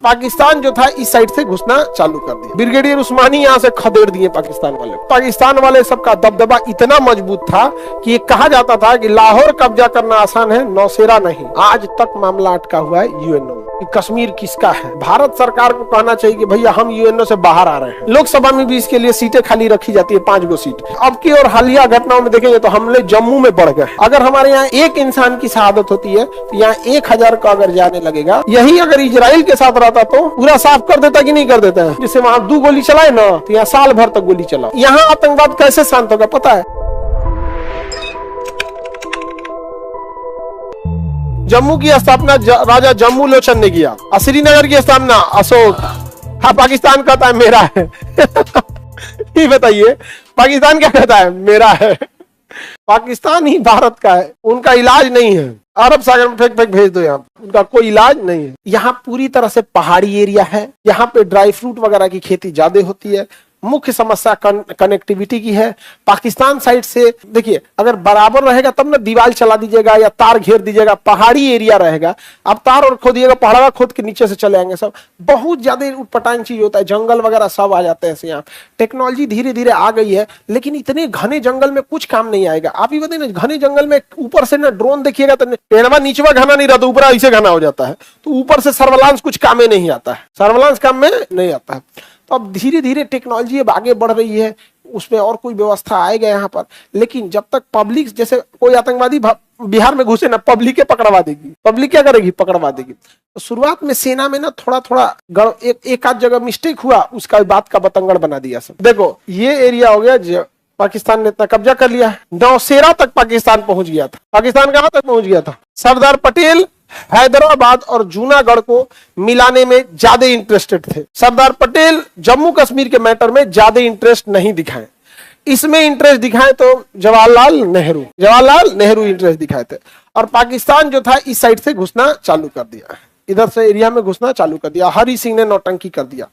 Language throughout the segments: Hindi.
पाकिस्तान जो था इस साइड से घुसना चालू कर दिया। ब्रिगेडियर उस्मानी यहाँ से खदेड़ दिए पाकिस्तान वाले। पाकिस्तान वाले सबका दबदबा इतना मजबूत था कि ये कहा जाता था कि लाहौर कब्जा करना आसान है, नौशेरा नहीं। आज तक मामला अटका हुआ है यूएनओ में कि कश्मीर किसका है। भारत सरकार को कहना चाहिए कि भैया हम यूएनओ से बाहर आ रहे हैं। लोकसभा में भी इसके लिए सीटें खाली रखी जाती है, 5 गो सीट। अब की और हालिया घटनाओं में देखेंगे तो हमले जम्मू में बढ़ गए। अगर हमारे यहाँ एक इंसान की शहादत होती है तो यहाँ 1000 का अगर जाने लगेगा। यही अगर इजराइल के साथ रहता तो पूरा साफ कर देता कि नहीं कर देता है। जिससे वहां 2 गोली चलाए ना तो यहाँ साल भर तक गोली चलाओ। यहाँ आतंकवाद कैसे शांत होगा पता है? जम्मू की स्थापना राजा जम्मू लोचन ने किया। श्रीनगर की स्थापना अशोक। हाँ, पाकिस्तान कहता है मेरा है। ये बताइए पाकिस्तान क्या कहता है? मेरा है। पाकिस्तान ही भारत का है, उनका इलाज नहीं है। अरब सागर में फेंक फेंक भेज दो, यहाँ उनका कोई इलाज नहीं है। यहाँ पूरी तरह से पहाड़ी एरिया है। यहाँ पे ड्राई फ्रूट वगैरह की खेती ज्यादा होती है। मुख्य समस्या कनेक्टिविटी की है। पाकिस्तान साइड से देखिए, अगर बराबर रहेगा तब ना दीवार चला दीजिएगा या तार घेर दीजिएगा। पहाड़ी एरिया रहेगा, अब तार और खोदिएगा, पहाड़ा खोद के नीचे से चले आएंगे सब। बहुत ज्यादा उटपटांग चीज होता है, जंगल वगैरह सब आ जाते हैं। यहाँ टेक्नोलॉजी धीरे धीरे आ गई है, लेकिन इतने घने जंगल में कुछ काम नहीं आएगा। आप ही बताइए ना, घने जंगल में ऊपर से ना ड्रोन देखिएगा तो पेड़वा नीचवा घना नहीं रहता, ऊपर ऐसे घना हो जाता है। तो ऊपर से सर्वेलांस कुछ काम में नहीं आता है, सर्वेलांस काम में नहीं आता है। तो अब धीरे धीरे टेक्नोलॉजी अब आगे बढ़ रही है, उसमें और कोई व्यवस्था आएगा यहाँ पर। लेकिन जब तक पब्लिक, जैसे कोई आतंकवादी बिहार में घुसे ना, पब्लिक के पकड़वा देगी। पब्लिक क्या करेगी? पकड़वा देगी। तो शुरुआत में सेना में ना थोड़ा थोड़ा एक आध जगह मिस्टेक हुआ, उसका बात का बतंगड़ बना दिया सब। देखो ये एरिया हो गया जो पाकिस्तान ने इतना कब्जा कर लिया है। नौशेरा तक पाकिस्तान पहुंच गया था। पाकिस्तान कहां तक पहुंच गया था? सरदार पटेल हैदराबाद और जूनागढ़ को मिलाने में ज्यादा इंटरेस्टेड थे। सरदार पटेल जम्मू कश्मीर के मैटर में ज्यादा इंटरेस्ट नहीं दिखाए। इसमें इंटरेस्ट दिखाए तो जवाहरलाल नेहरू इंटरेस्ट दिखाए थे। और पाकिस्तान जो था इस साइड से घुसना चालू कर दिया, इधर से एरिया में घुसना चालू कर दिया। हरि सिंह ने नौटंकी कर दिया।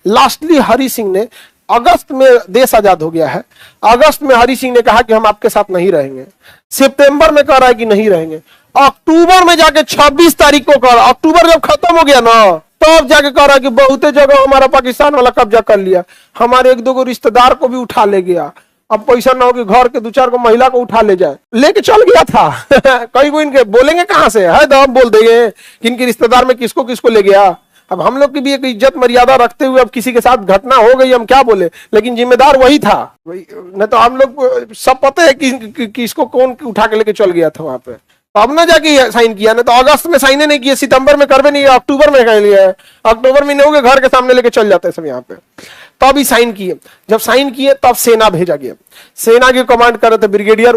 लास्टली हरि सिंह ने, अगस्त में देश आजाद हो गया है, अगस्त में हरि सिंह ने कहा कि हम आपके साथ नहीं रहेंगे। सितंबर में कह रहा है कि नहीं रहेंगे। अक्टूबर में जाके 26 तारीख को कह रहा, अक्टूबर जब खत्म हो गया ना तब जाके कह रहा कि बहुते जगह हमारा पाकिस्तान वाला कब्जा कर लिया, हमारे 1-2 गो रिश्तेदार को भी उठा ले गया। अब पैसा ना हो कि घर के 2-4 को महिला को उठा ले जाए, लेके चल गया था। कई को इनके बोलेंगे कहां से है, तो हम बोल देंगे कि इनके रिश्तेदार में किसको किसको ले गया। अब हम लोग की भी एक इज्जत मर्यादा रखते हुए अब किसी के साथ घटना हो गई हम क्या बोले, लेकिन जिम्मेदार वही था। नहीं तो हम लोग सब पता है कि किसको कौन उठा के लेके चल गया था वहां पे। तो अब ना जाके साइन किया, ना तो अगस्त में साइन नहीं किया, सितंबर में करवे नहीं, अक्टूबर में कह लिया है। अक्टूबर में नहीं होगा, घर के सामने लेके चल जाते हैं सब यहाँ पे। तो अभी साइन किए, जब साइन किए तब सेना भेजा गया। सेना की कमांड कर रहे थे ब्रिगेडियर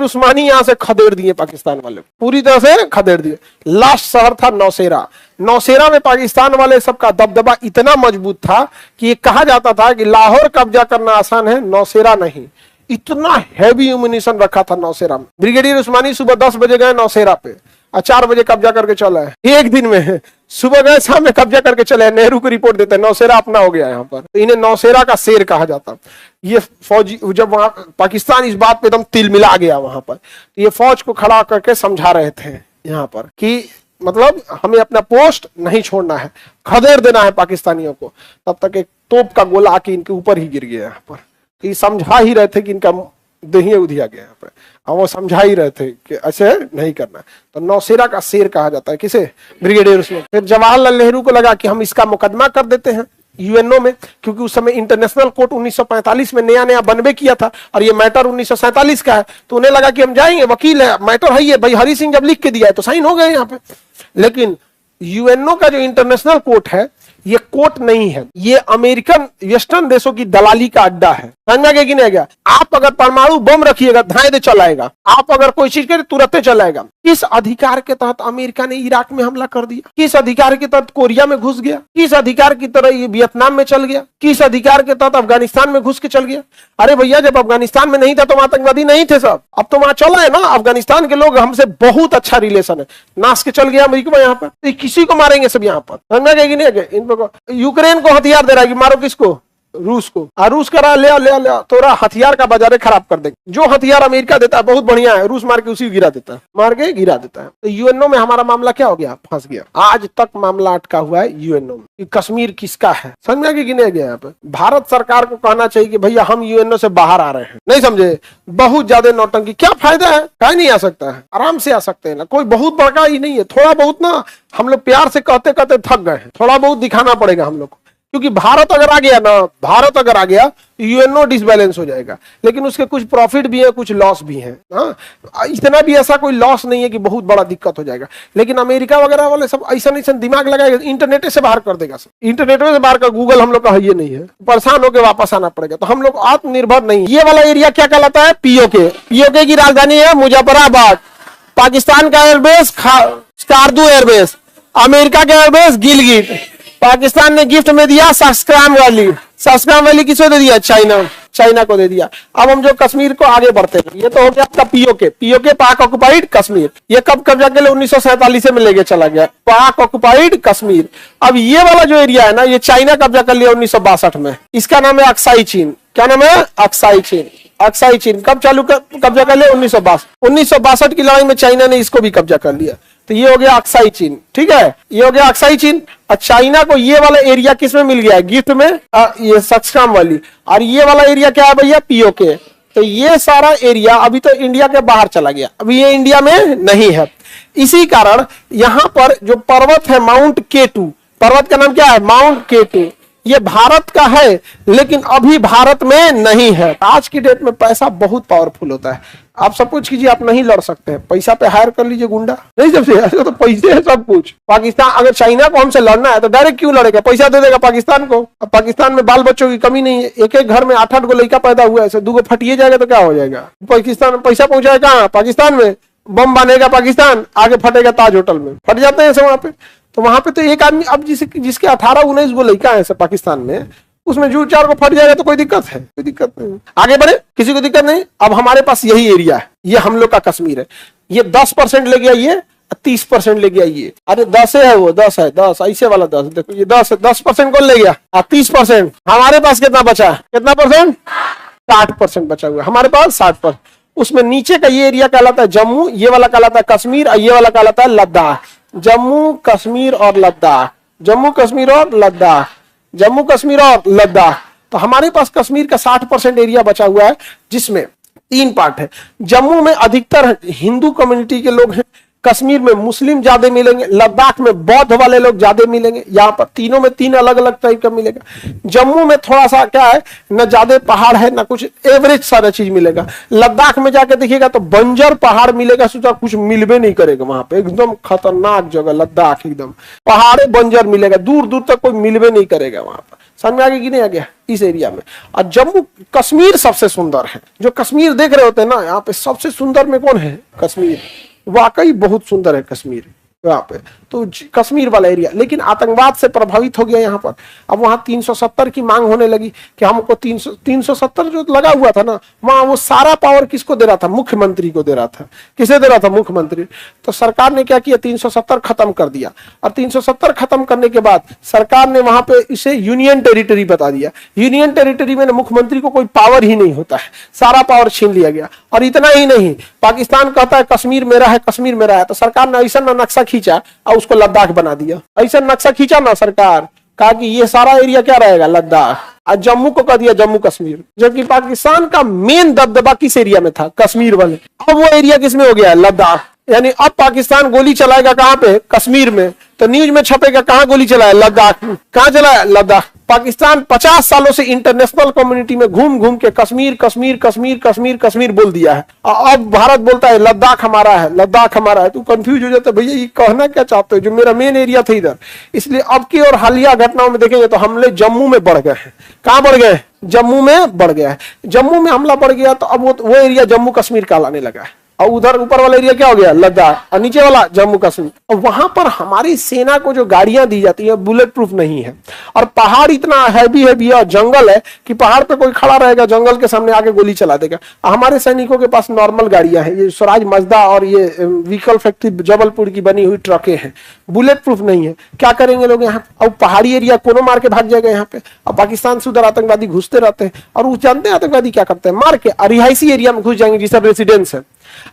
उस्मानी यहाँ से खदेड़ दिए पाकिस्तान वाले, पूरी तरह से खदेड़ दिए। लास्ट शहर था नौशेरा। नौशेरा में पाकिस्तान वाले सबका दबदबा इतना मजबूत था कि ये कहा जाता था कि लाहौर कब्जा करना आसान है, नौशेरा नहीं। इतना हैवी एम्युनिशन रखा था नौशेरा में। ब्रिगेडियर उस्मानी सुबह 10 बजे गए नौशेरा पे और 4 बजे कब्जा करके चला है। एक दिन में सुबह गए, शाम में कब्जा करके चले। नेहरू को रिपोर्ट देते हैं नौशेरा अपना हो गया यहाँ पर। तो इन्हें नौशेरा का शेर कहा जाता। ये फौजी जब वहां पाकिस्तान इस बात पे एकदम तिल मिला गया वहां पर, तो ये फौज को खड़ा करके समझा रहे थे यहाँ पर कि मतलब हमें अपना पोस्ट नहीं छोड़ना है, खदेड़ देना है पाकिस्तानियों को। तब तक एक तोप का गोला आके इनके ऊपर ही गिर गया यहाँ पर। ये समझा ही रहे थे कि इनका दहिया उधिया गया यहाँ पे, और वो समझा ही रहे थे कि ऐसे नहीं करना। तो नौशेरा का शेर कहा जाता है किसे? ब्रिगेडियर उस्मानी। फिर जवाहरलाल नेहरू को लगा कि हम इसका मुकदमा कर देते हैं यूएनओ में, क्योंकि उस समय इंटरनेशनल कोर्ट 1945 में नया बनवे किया था और ये मैटर 1947 का है। तो उन्हें लगा कि हम जाएंगे, वकील है, मैटर है ये भाई, हरि सिंह जब लिख के दिया है तो साइन हो गए यहाँ पे। लेकिन यूएनओ का जो इंटरनेशनल कोर्ट है ये कोर्ट नहीं है, ये अमेरिकन वेस्टर्न देशों की दलाली का अड्डा है। समझ में कि नहीं गया? आप अगर परमाणु बम रखिएगा धाए दे चलाएगा, आप अगर कोई चीज करे तुरंत चलाएगा। किस अधिकार के तहत अमेरिका ने इराक में हमला कर दिया? किस अधिकार के तहत कोरिया में घुस गया? किस अधिकार की तरह ये वियतनाम में चल गया? किस अधिकार के तहत अफगानिस्तान में घुस के चल गया? अरे भैया, जब अफगानिस्तान में नहीं था तो आतंकवादी नहीं थे सब, अब तो वहां चला है ना। अफगानिस्तान के लोग हमसे बहुत अच्छा रिलेशन है, नाश के चल गया अमेरिका में यहाँ पर। किसी को मारेंगे सब यहाँ पर। समझ में कि नहीं? यूक्रेन को हथियार दे रहा है कि मारो किसको? रूस को। रूस करा ले ले ले तोरा हथियार का बाजार खराब कर दे। जो हथियार अमेरिका देता है बहुत बढ़िया है, रूस मार के उसी गिरा देता है, मार के गिरा देता है। तो यूएनओ में हमारा मामला क्या हो गया, फंस गया। आज तक मामला अटका हुआ है यूएनओ में। कश्मीर किसका है समझ में कि नहीं गया। यहाँ पे भारत सरकार को कहना चाहिए कि भैया हम यूएनओ से बाहर आ रहे हैं, नहीं समझे। बहुत ज्यादा नौटंकी, क्या फायदा है, कहीं नहीं आ सकता है, आराम से आ सकते हैं ना, कोई बहुत बड़का ही नहीं है। थोड़ा बहुत ना हम लोग प्यार से कहते कहते थक गए हैं, थोड़ा बहुत दिखाना पड़ेगा हम लोग को, क्योंकि भारत अगर आ गया ना, भारत अगर आ गया यूएनओ डिसबैलेंस हो जाएगा। लेकिन उसके कुछ प्रॉफिट भी है, कुछ लॉस भी है। हाँ, इतना भी ऐसा कोई लॉस नहीं है कि बहुत बड़ा दिक्कत हो जाएगा। लेकिन अमेरिका वगैरह वाले सब ऐसा नहीं दिमाग लगाएगा, इंटरनेट से बाहर कर देगा सब, इंटरनेट से बाहर कर। गूगल हम लोग का ये नहीं है, परेशान होकर वापस आना पड़ेगा। तो हम लोग आत्मनिर्भर नहीं। ये वाला एरिया क्या कहलाता है, पीओके। पीओके की राजधानी है मुजफ्फराबाद। पाकिस्तान का एयरबेस स्कार्दू एयरबेस, अमेरिका का एयरबेस गिलगिट। पाकिस्तान ने गिफ्ट में दिया सस्क्राम वैली। सस्क्राम वैली किसको दे दिया, चाइना को दे दिया। अब हम जो कश्मीर को आगे बढ़ते हैं, ये तो हो गया आपका पीओके। पीओके पाक ऑक्युपाइड कश्मीर। ये कब कब्जा के लिए 1947 में लेके चला गया, पाक ऑक्युपाइड कश्मीर। अब ये वाला जो एरिया है ना, ये चाइना कब्जा कर लिया 1962 में। इसका नाम है अक्साई चीन। क्या नाम है, अक्साई चीन। अक्साई चीन कब कब्जा कर लिया, 1962 की लड़ाई में चाइना ने इसको भी कब्जा कर लिया। तो ये हो गया अक्साई चीन, ठीक है, ये हो गया अक्साई चीन। और चाइना को ये वाला एरिया किस में मिल गया है, गिफ्ट में, ये सस्क्राम वाली। और ये वाला एरिया क्या है भैया, पीओके। तो ये सारा एरिया अभी तो इंडिया के बाहर चला गया, अभी ये इंडिया में नहीं है। इसी कारण यहां पर जो पर्वत है माउंट K2, पर्वत का नाम क्या है, माउंट K2, ये भारत का है लेकिन अभी भारत में नहीं है। आज की डेट में पैसा बहुत पावरफुल होता है। आप सब कुछ कीजिए, आप नहीं लड़ सकते हैं, पैसा पे हायर कर लीजिए गुंडा, नहीं समझे, तो पैसे है सब कुछ। पाकिस्तान अगर चाइना को हमसे लड़ना है तो डायरेक्ट क्यों लड़ेगा, पैसा दे देगा पाकिस्तान को। अब पाकिस्तान में बाल बच्चों की कमी नहीं है, एक एक घर में 8-8 गो लड़का पैदा हुआ है, 2 गो फटिए जाएगा तो क्या हो जाएगा। पाकिस्तान में पैसा पहुंचाएगा कहाँ, पाकिस्तान में। बम बनेगा पाकिस्तान, आगे फटेगा ताज होटल में, फट जाते हैं सब वहां पे। तो वहां पे तो एक आदमी, अब जिसके 18-19 गो लड़का है पाकिस्तान में, उसमें जो 4 को फट जाएगा तो कोई दिक्कत है, कोई दिक्कत नहीं। आगे बढ़े, किसी को दिक्कत नहीं। अब हमारे पास यही एरिया है, ये हम लोग का कश्मीर है। ये 10% ले गया, ये 30% ले गया ये। अरे 10 है, वो 10 है, 10 ऐसे वाला 10, देखो ये 10 है। 10% कौन ले गया, 30%। हमारे पास कितना बचा, कितना परसेंट, 60% बचा हुआ हमारे पास, 60%। उसमें नीचे का ये एरिया कहलाता है जम्मू, ये वाला कहलाता है कश्मीर, और ये वाला कहलाता है लद्दाख। जम्मू कश्मीर और लद्दाख, जम्मू कश्मीर और लद्दाख, जम्मू कश्मीर और लद्दाख। तो हमारे पास कश्मीर का 60% एरिया बचा हुआ है, जिसमें 3 पार्ट है। जम्मू में अधिकतर हिंदू कम्युनिटी के लोग हैं, कश्मीर में मुस्लिम ज्यादा मिलेंगे, लद्दाख में बौद्ध वाले लोग ज्यादा मिलेंगे। यहाँ पर तीनों में 3 अलग अलग टाइप का मिलेगा। जम्मू में थोड़ा सा क्या है, न ज्यादा पहाड़ है न कुछ, एवरेज सारा चीज मिलेगा। लद्दाख में जाके देखिएगा तो बंजर पहाड़ मिलेगा, सोचा कुछ मिलबे नहीं करेगा वहां पे, एकदम खतरनाक जगह लद्दाख, एकदम पहाड़े बंजर मिलेगा, दूर दूर तक कोई मिलबे नहीं करेगा वहां पर। समझ में आ गया कि नहीं आ गया इस एरिया में। और जम्मू कश्मीर सबसे सुंदर है, जो कश्मीर देख रहे होते हैं ना, यहाँ पे सबसे सुंदर में कौन है, कश्मीर। वाकई बहुत सुंदर है कश्मीर यहाँ पे, तो कश्मीर वाला एरिया। लेकिन आतंकवाद से प्रभावित हो गया यहाँ पर। अब वहां 370 की मांग होने लगी कि हमको 370 जो लगा हुआ था ना, वहां वो सारा पावर किसको दे रहा था, मुख्यमंत्री को दे रहा था। किसे दे रहा था, मुख्यमंत्री। तो सरकार ने क्या किया, 370 खत्म कर दिया। और 370 खत्म करने के बाद सरकार ने वहां पे इसे यूनियन टेरिटरी बता दिया। यूनियन टेरिटरी में मुख्यमंत्री को कोई पावर ही नहीं होता है, सारा पावर छीन लिया गया। और इतना ही नहीं, पाकिस्तान कहता है कश्मीर मेरा है, कश्मीर मेरा है, तो सरकार ने ऐसा नक्शा खींचा और उसको लद्दाख बना दिया। ऐसा नक्शा खींचा ना सरकार, कहा कि ये सारा एरिया क्या रहेगा, लद्दाख। और जम्मू को कह दिया जम्मू कश्मीर, जबकि पाकिस्तान का मेन दबदबा किस एरिया में था, कश्मीर वाले। अब वो एरिया किसमें हो गया, लद्दाख। यानी अब पाकिस्तान गोली चलाएगा कहां पे, कश्मीर में। तो न्यूज में छपेगा कहां गोली चलाया, लद्दाख में। कहां चलाया, लद्दाख। पाकिस्तान 50 सालों से इंटरनेशनल कम्युनिटी में घूम घूम के कश्मीर कश्मीर कश्मीर कश्मीर कश्मीर बोल दिया है। अब भारत बोलता है लद्दाख हमारा है, लद्दाख हमारा है। तू कंफ्यूज हो जाता है, भैया ये कहना क्या चाहते हो, जो मेरा मेन एरिया था इधर। इसलिए अब की और हालिया घटनाओं में देखेंगे तो हमले जम्मू में बढ़ गए हैं। कहां बढ़ गए, जम्मू में बढ़ गया है। जम्मू में हमला बढ़ गया तो अब वो एरिया जम्मू कश्मीर कहलाने लगा है। और उधर ऊपर वाला एरिया क्या हो गया, लद्दाख, और नीचे वाला जम्मू कश्मीर। और वहां पर हमारी सेना को जो गाड़ियां दी जाती है बुलेट प्रूफ नहीं है, और पहाड़ इतना हैवी है और जंगल है कि पहाड़ पे कोई खड़ा रहेगा जंगल के सामने आके गोली चला देगा। हमारे सैनिकों के पास नॉर्मल गाड़ियां हैं, ये स्वराज मजदा और ये व्हीकल फैक्ट्री जबलपुर की बनी हुई ट्रकें हैं, बुलेट प्रूफ नहीं है। क्या करेंगे लोग यहाँ, और पहाड़ी एरिया कोनो मार के भाग जाएगा यहाँ पे। अब पाकिस्तान से उधर आतंकवादी घुसते रहते हैं, और वो जानते हैं आतंकवादी क्या करते हैं, मार के रिहायशी एरिया में घुस जाएंगे जिससे रेसिडेंस है।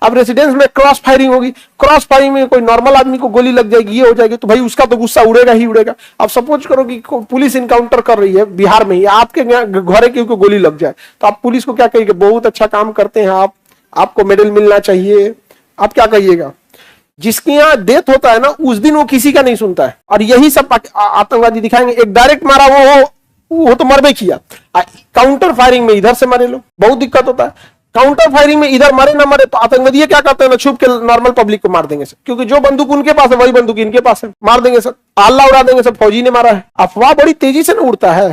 अब रेसिडेंस में क्रॉस फायरिंग होगी, क्रॉस फायरिंग में कोई नॉर्मल आदमी को गोली लग जाएगी, ये हो जाएगी, तो भाई उसका तो गुस्सा उड़ेगा ही उड़ेगा। अब सपोज करो कि पुलिस इनकाउंटर कर रही है बिहार में ही, आपके घरे की गोली लग जाए, तो आप पुलिस को क्या कहिएगा, बहुत अच्छा काम करते हैं आप, आपको मेडल मिलना चाहिए, आप क्या कहिएगा। जिसके यहाँ डेथ होता है ना उस दिन वो किसी का नहीं सुनता है। और यही सब आतंकवादी दिखाएंगे, एक डायरेक्ट मारा वो तो मरबे किया, काउंटर फायरिंग में इधर से मारे लोग, बहुत दिक्कत होता है। काउंटर फायरिंग में इधर मरे ना मरे तो आतंकवादी क्या करते हैं ना, छुप के नॉर्मल पब्लिक को मार देंगे सर, क्योंकि जो बंदूक उनके पास है वही बंदूक इनके पास है, मार देंगे सर, आल्ला उड़ा देंगे सर, फौजी ने मारा है। अफवाह बड़ी तेजी से ना उड़ता है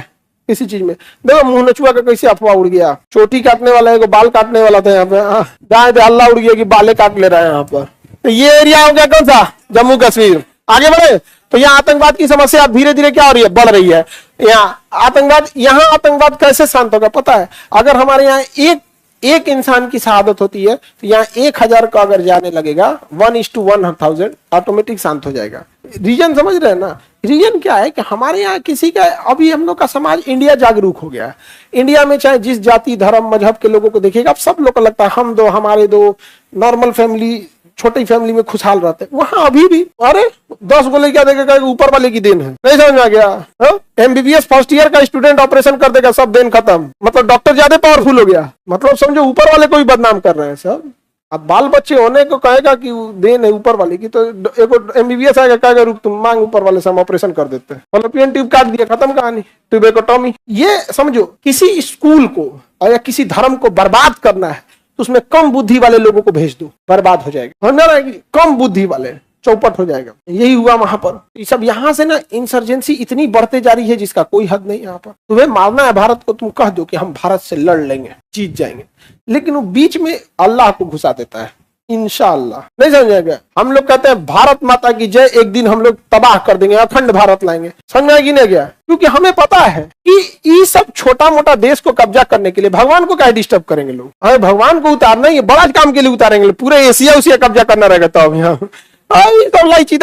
किसी चीज में। देखो मुंह नचुआ का कैसे अफवाह उड़ गया, चोटी काटने वाला है, बाल काटने वाला था यहाँ पे, दाएं पे हल्ला उड़ गया कि बाले काट ले रहा है यहाँ पर। तो ये एरिया हो गया कौन सा, जम्मू कश्मीर। आगे बढ़े तो यहाँ आतंकवाद की समस्या धीरे धीरे क्या हो रही है, बढ़ रही है। यहाँ आतंकवाद कैसे शांत होगा पता है, अगर हमारे यहाँ एक इंसान की शहादत होती है तो यहाँ 1000 का अगर जाने लगेगा 1:1000 ऑटोमेटिक शांत हो जाएगा। रीजन समझ रहे हैं ना, रीजन क्या है कि हमारे यहाँ किसी का, अभी हम लोग का समाज इंडिया जागरूक हो गया है। इंडिया में चाहे जिस जाति धर्म मजहब के लोगों को देखिएगा, अब सब लोग को लगता है हम दो हमारे दो, नॉर्मल फैमिली छोटी फैमिली में खुशहाल रहते हैं। वहां अभी भी अरे 10 गोले क्या देगा, ऊपर वाले की देन है, नहीं समझ में आ गया। एमबीबीएस फर्स्ट ईयर का स्टूडेंट ऑपरेशन कर देगा, सब देन खत्म, मतलब डॉक्टर ज्यादा पावरफुल हो गया, मतलब समझो ऊपर वाले को भी बदनाम कर रहे हैं सब। अब बाल बच्चे होने को कहेगा कि देन है ऊपर वाले की, तो एक एमबीबीएस आएगा कहेगा रुक तुम मांग ऊपर वाले से हम ऑपरेशन कर देते हैं, फॉलोपियन ट्यूब काट दिया, खत्म कहानी, ट्यूबेक्टोमी। ये समझो किसी स्कूल को या किसी धर्म को बर्बाद करना है तो उसमें कम बुद्धि वाले लोगों को भेज दो, बर्बाद हो जाएगा, समझ रहे हैं, कम बुद्धि वाले चौपट हो जाएगा। यही हुआ वहां पर। ये सब यहाँ से ना इंसर्जेंसी इतनी बढ़ते जा रही है जिसका कोई हद नहीं। यहाँ पर तुम्हें मारना है भारत को, तुम कह दो कि हम भारत से लड़ लेंगे, जीत जाएंगे, लेकिन वो बीच में अल्लाह को घुसा देता है, इंशाअल्लाह, नहीं समझेगा। हम लोग कहते हैं भारत माता की जय, एक दिन हम लोग तबाह कर देंगे, अखंड भारत लाएंगे, समझ में नहीं गया, क्योंकि हमें पता है कि ये सब छोटा मोटा देश को कब्जा करने के लिए भगवान को क्या डिस्टर्ब करेंगे लोग। हमें भगवान को उतारना है, बड़ा काम के लिए उतारेंगे, पूरे एशिया उसिया कब्जा करना रहेगा। तो अब यहाँ तो लाइची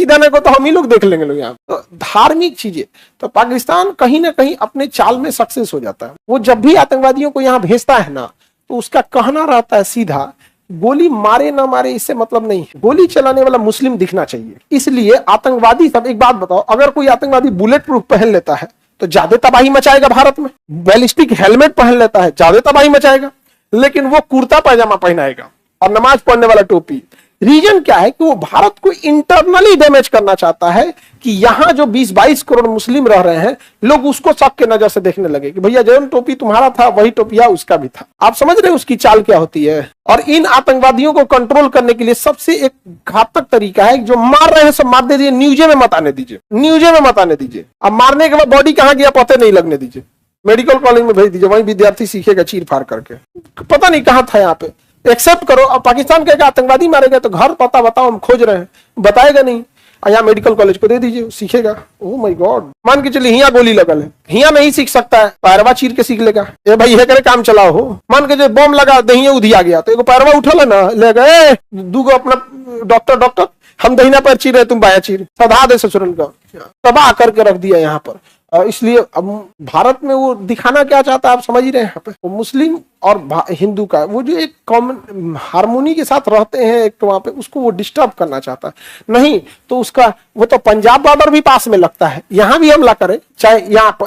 दाना को तो हम ही लोग देख लेंगे लोग। यहाँ तो धार्मिक चीजें, तो पाकिस्तान कहीं ना कहीं अपने चाल में सक्सेस हो जाता है। वो जब भी आतंकवादियों को यहाँ भेजता है ना, तो उसका कहना रहता है सीधा, गोली मारे ना मारे इससे मतलब नहीं है, गोली चलाने वाला मुस्लिम दिखना चाहिए। इसलिए आतंकवादी सब, एक बात बताओ, अगर कोई आतंकवादी बुलेट प्रूफ पहन लेता है तो ज्यादा तबाही मचाएगा भारत में, बैलिस्टिक हेलमेट पहन लेता है ज्यादा तबाही मचाएगा, लेकिन वो कुर्ता पैजामा पहनाएगा और नमाज पढ़ने वाला टोपी। रीजन क्या है कि वो भारत को इंटरनली डैमेज करना चाहता है कि यहाँ जो 20-22 करोड़ मुस्लिम रह रहे हैं, लोग उसको शक के नजर से देखने लगे कि भैया जो टोपी तुम्हारा था वही टोपिया उसका भी था। आप समझ रहे हैं उसकी चाल क्या होती है। और इन आतंकवादियों को कंट्रोल करने के लिए सबसे एक घातक तरीका है, जो मार रहे हैं सब मार दे दीजिए, न्यूजे में मत आने दीजिए, न्यूजे में मत आने दीजिए। अब मारने के बाद बॉडी कहाँ गया पता नहीं लगने दीजिए, मेडिकल कॉलेज में भेज दीजिए, वहीं विद्यार्थी सीखेगा चीर फाड़ करके, पता नहीं कहाँ था यहाँ पे। एक्सेप्ट करो, अब पाकिस्तान कहेगा आतंकवादी मारे गए तो घर पता बताओ, हम खोज रहे हैं, बताएगा नहीं, यहाँ मेडिकल कॉलेज को दे दीजिए, सीखेगा। ओह माय गॉड, मान के चलिए हिया गोली लगल है, हिया नहीं सीख सकता है, पैरवा चीर के सीख लेगा। ए भाई ये करे काम चलाओ हो, मान के बॉम्ब लगा दहिया उधिया गया तो एगो पैरवा उठल है ना, ले गए दूगो अपना डॉक्टर हम दहिना पैर चीर रहे तुम बाया चीर, सधा दे ससुरन का, तबाह करके रख दिया यहाँ पर। इसलिए अब भारत में वो दिखाना क्या चाहता है आप समझ ही रहे हैं। यहाँ पे वो मुस्लिम और हिंदू का वो जो एक कॉमन हार्मोनी के साथ रहते हैं एक तो वहां पे, उसको वो डिस्टर्ब करना चाहता है। नहीं तो उसका वो तो पंजाब बॉर्डर भी पास में लगता है, यहाँ भी हमला करे, चाहे यहाँ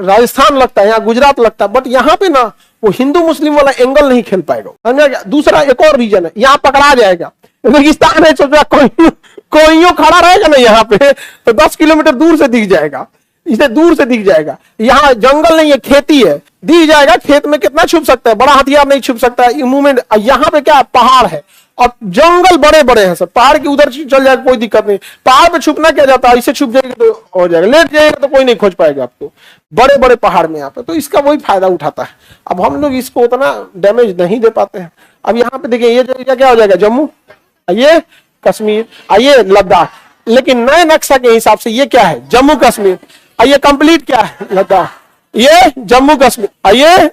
राजस्थान लगता है, यहाँ गुजरात लगता है, बट यहाँ पे ना वो हिंदू मुस्लिम वाला एंगल नहीं खेल पाएगा, समझा गया। दूसरा एक और रीजन है, यहाँ पकड़ा जाएगा, रेगिस्तान है, सोचा कोई खड़ा रहेगा ना यहाँ पे तो 10 किलोमीटर दूर से दिख जाएगा, इसे दूर से दिख जाएगा। यहाँ जंगल नहीं है, खेती है, दिख जाएगा। खेत में कितना छुप सकता है, बड़ा हथियार नहीं छुप सकता है, मूवमेंट। यहाँ पे क्या पहाड़ है और जंगल बड़े बड़े हैं सब, पहाड़ के उधर चल जाएगा कोई दिक्कत नहीं। पहाड़ पे छुपना क्या जाता है, इसे छुप जाएगा तो हो जाएगा, लेट जाएगा तो कोई नहीं खोज पाएगा आपको, बड़े बड़े पहाड़ में यहाँ पे। तो इसका वही फायदा उठाता है। अब हम लोग इसको उतना डैमेज नहीं दे पाते हैं। अब यहाँ पे देखिए ये जो एरिया क्या हो जाएगा, जम्मू, ये कश्मीर, ये लद्दाख। लेकिन नए नक्शा के हिसाब से ये क्या है, जम्मू कश्मीर, ये कंप्लीट क्या है, लद्दाख, ये जम्मू कश्मीर, ये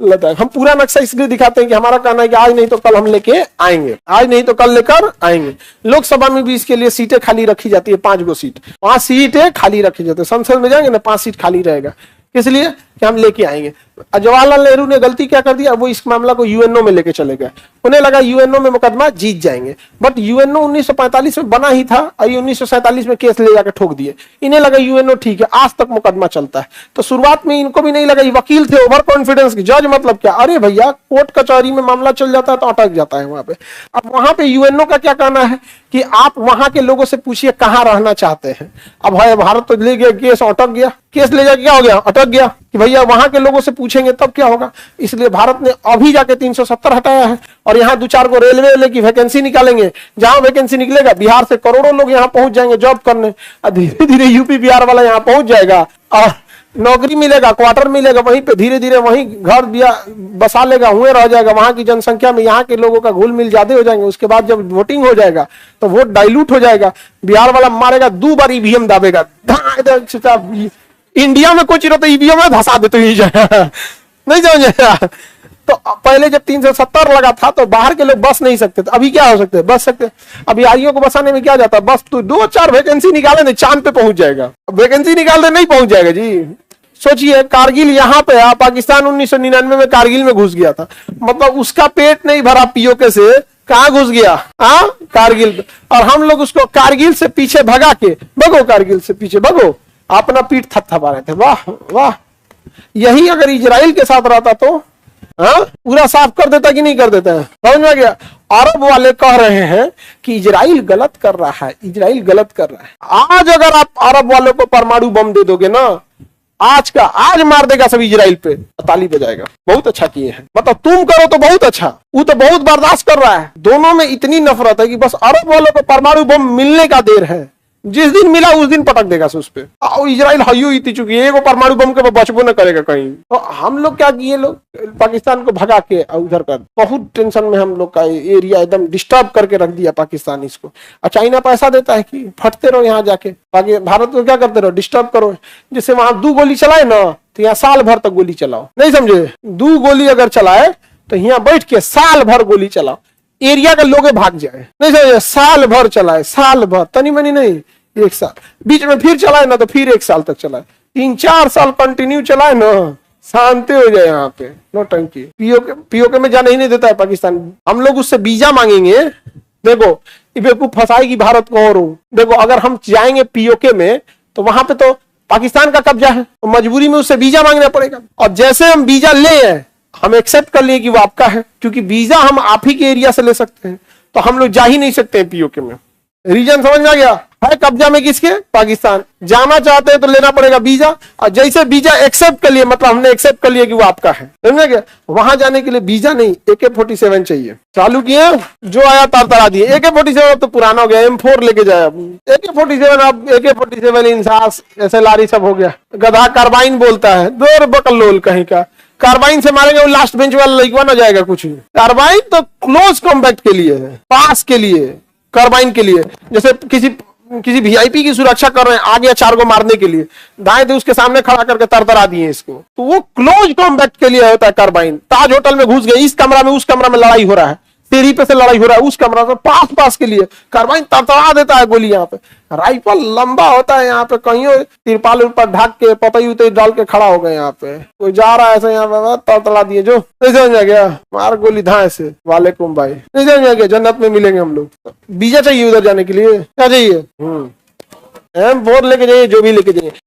लद्दाख। हम पूरा नक्शा इसलिए दिखाते हैं कि हमारा कहना है कि आज नहीं तो कल हम लेके आएंगे, आज नहीं तो कल लेकर आएंगे। लोकसभा में भी इसके लिए सीटें खाली रखी जाती है, 5 गो सीट, 5 सीटें खाली रखी जाती है। संसद में जाएंगे ना 5 सीट खाली रहेगा, इसलिए कि हम लेके आएंगे। जवाहरलाल नेहरू ने गलती क्या कर दिया, वो इस मामला को यूएनओ में लेके चले गए। उन्हें लगा यूएनओ में मुकदमा जीत जाएंगे, बट यूएनओ 1945 में बना ही था और 1947 में केस ले जाकर ठोक दिए। इन्हें लगा यूएनओ ठीक है, आज तक मुकदमा चलता है। तो शुरुआत में इनको भी नहीं लगा, ये वकील थे ओवर कॉन्फिडेंस के, जज मतलब क्या, अरे भैया कोर्ट कचहरी में मामला चल जाता है तो अटक जाता है वहां पे। अब वहां पे यूएनओ का क्या कहना है कि आप वहां के लोगों से पूछिए कहां रहना चाहते हैं। अब भाई भारत तो ले गया केस, अटक गया, केस ले जाके क्या हो गया, अटक गया कि भैया वहां के लोगों से पूछेंगे तब क्या होगा। इसलिए भारत ने अभी जाके 370 हटाया है और यहाँ 2-4 को रेलवे की वैकेंसी निकालेंगे। जहां वैकेंसी निकलेगा बिहार से करोड़ों लोग यहाँ पहुंच जाएंगे जॉब करने, और धीरे धीरे यूपी बिहार वाला यहाँ पहुंच जाएगा और नौकरी मिलेगा, क्वार्टर मिलेगा, वहीं पे धीरे धीरे वहीं घर बसा लेगा, हुए रह जाएगा। वहां की जनसंख्या में यहाँ के लोगों का घुल मिल ज्यादा हो जाएंगे। उसके बाद जब वोटिंग हो जाएगा तो वोट डाइल्यूट हो जाएगा। बिहार वाला मारेगा 2 बार ईवीएम दाबेगा, इंडिया में कुछ तो ईवीएम में धसा देते ही नहीं समझे। तो पहले जब 370 लगा था तो बाहर के लोग बस नहीं सकते थे, अभी क्या हो सकते हैं, बस सकते। अब बिहारियों को बसाने में क्या जाता है, बस तो 2-4 वैकेंसी निकाले नहीं चांद पे पहुंच जाएगा। वैकेंसी निकाल दे नहीं पहुंच जाएगा जी। सोचिए कारगिल यहाँ पे है, पाकिस्तान 1999 में कारगिल में घुस गया था, मतलब उसका पेट नहीं भरा पीओके से, कहां घुस गया, कारगिल। और हम लोग उसको कारगिल से पीछे भगा के, भगो कारगिल से पीछे भगो, अपना पीठ थपथपा रहे थे। वाह वाह, यही अगर इजराइल के साथ रहता तो पूरा साफ कर देता कि नहीं कर देता है, समझ में गया। अरब वाले कह रहे हैं कि इजराइल गलत कर रहा है, इजराइल गलत कर रहा है। आज अगर आप अरब वालों को परमाणु बम दे दोगे ना, आज का आज मार देगा सब इजराइल पे, ताली बजाएगा, बहुत अच्छा किए हैं। मतलब तुम करो तो बहुत अच्छा, वो तो बहुत बर्दाश्त कर रहा है। दोनों में इतनी नफरत है कि बस अरब वालों को परमाणु बम मिलने का देर है, जिस दिन मिला उस दिन पटक देगा उस पे। इजराइल हयू इतनी चुकी है, परमाणु बम के बचबो न करेगा कहीं। तो हम लोग क्या किए, लोग पाकिस्तान को भगा के उधर कर, बहुत टेंशन में हम लोग का एरिया एकदम डिस्टर्ब करके रख दिया पाकिस्तान इसको। और चाइना पैसा देता है कि फटते रहो यहाँ जाके, भारत को क्या करते रहो, डिस्टर्ब करो। जैसे वहां 2 गोली चलाए ना तो यहाँ साल भर तक गोली चलाओ, नहीं समझे। 2 गोली अगर चलाए तो यहाँ बैठ के साल भर गोली चलाओ, एरिया के लोग भाग जाए, नहीं समझे। साल भर चलाए, साल भर, तनी मनी नहीं, 1 साल, बीच में फिर चलाए ना तो फिर 1 साल तक चलाए, 3-4 साल कंटिन्यू चलाए ना, शांति हो जाए यहाँ पे, नो टंकी। पीओके में जाने ही नहीं देता है पाकिस्तान। हम लोग उससे वीजा मांगेंगे, देखो बेवकूफ फंसाएगी भारत को। और देखो अगर हम जाएंगे पीओके में तो वहां पे तो पाकिस्तान का कब्जा है, तो मजबूरी में उससे वीजा मांगना पड़ेगा। और जैसे हम वीजा ले आए, हम एक्सेप्ट कर लिए कि वो आपका है, क्योंकि वीजा हम आप ही के एरिया से ले सकते हैं, तो हम लोग जा ही नहीं सकते हैं पीओके में। रीजन समझ में आ गया, है कब्जा में किसके, पाकिस्तान। जाना चाहते हैं तो लेना पड़ेगा वीजा, और जैसे वीजा एक्सेप्ट कर लिए, मतलब हमने एक्सेप्ट कर लिया कि वो आपका है, समझे क्या। वहां जाने के लिए वीजा नहीं, AK-47 चाहिए। चालू किए, जो आया तार दिए। AK-47 अब तो पुराना हो गया, M4 लेके जाए। AK-47 अब AK-47 इंसास SLR सब हो गया। गधा कार्बाइन बोलता है, दो बकलोल कहीं का। कार्बाइन से मारेंगे वो लास्ट बेंच वाला लड़का ना जाएगा कुछ भी। कार्बाइन तो क्लोज कॉम्बैक्ट के लिए है, पास के लिए, कार्बाइन के लिए। जैसे किसी VIP की सुरक्षा कर रहे हैं, आ गया 4 को मारने के लिए, दाएं से उसके सामने खड़ा करके तरतरा दिए इसको, तो वो क्लोज कॉम्बैक्ट के लिए होता है कार्बाइन। ताज होटल में घुस गए, इस कमरा में उस कमरा में लड़ाई हो रहा है, सीढ़ी पे से लड़ाई हो रहा है, उस कमरा से पास के लिए कार्बाइन तरतरा देता है गोली। यहाँ पे राइफल लंबा होता है, यहाँ पे कहीं तिरपाल ऊपर ढक के पतई उतई डाल के खड़ा हो गए। यहाँ पे कोई जा रहा है ऐसे, यहाँ पे तरतरा दिए, जो नहीं समझ गया, मार गोली धाए से, वालेकुम भाई, नहीं समझ गया, जन्नत में मिलेंगे हम लोग। वीजा चाहिए उधर जाने के लिए, क्या चाहिए, M4 लेके जाइए, जो भी लेके जाइए।